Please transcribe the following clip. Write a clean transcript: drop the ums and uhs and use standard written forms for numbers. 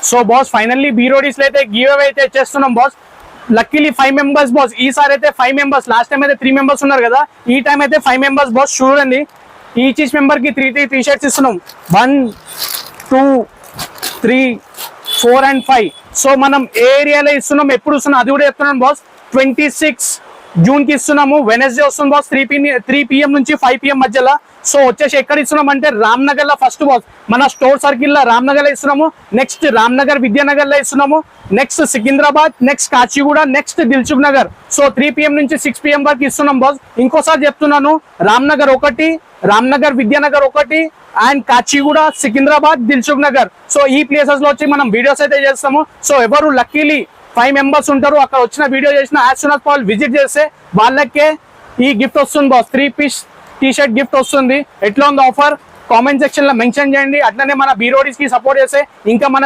So boss finally బీరోడీస్ లో అయితే give away అయితే చేస్తున్నాం బాస్. Luckily 5 members boss. ఈసారి అయితే 5 members. లాస్ట్ టైం అయితే 3 members ఉన్నారు కదా, ఈ టైం అయితే 5 members బాస్. చూడండి, ఈచ్ మెంబర్ కి 3 టీ షర్ట్స్ ఇస్తున్నాం. 1 2 3 4 and 5. సో మనం ఏ ఏరియాలో ఇస్తున్నాం, ఎప్పుడు ఇస్తున్నాం అది కూడా చెప్తున్నాం బాస్. 26 జూన్ కి ఇస్తున్నాము, వెనస్డే వస్తుంది బాస్. 3 PM నుంచి 5 PM మధ్యలో. సో వచ్చేసి ఎక్కడ ఇస్తున్నాం అంటే రామ్నగర్ లో ఫస్ట్ బాస్. మన స్టోర్ సర్కిల్ లో రామ్నగర్ లో ఇస్తున్నాము, నెక్స్ట్ రామ్నగర్ విద్యానగర్ లో ఇస్తున్నాము, next Secunderabad, next Kachiguda, next Dilsukh Nagar. So 3 PM నుంచి 6 PM వరకు ఇస్తున్నాం బాస్. ఇంకోసారి చెప్తున్నాను, రామ్నగర్ 1, రామ్నగర్ విద్యానగర్ 1 అండ్ కాచిగూడ, సికింద్రాబాద్, దిల్సుఖ్ నగర్. సో ఈ ప్లేసెస్ లో వచ్చి మనం వీడియోస్ అయితే చేస్తాము. సో ఎవరు లక్కీలీ 5 members ఉంటారు, అక్కడ వచ్చిన వీడియో చేసిన as soon as possible visit చేస్తే వాళ్ళకే ఈ గిఫ్ట్ వస్తుంది boss. 3 piece T shirt gift వస్తుంది. ఎట్లా ఉంది ఆఫర్ కామెంట్ సెక్షన్ లో మెన్షన్ చేయండి. అట్లనే మన బీరోడీస్ కి సపోర్ట్ చేస్తే ఇంకా మన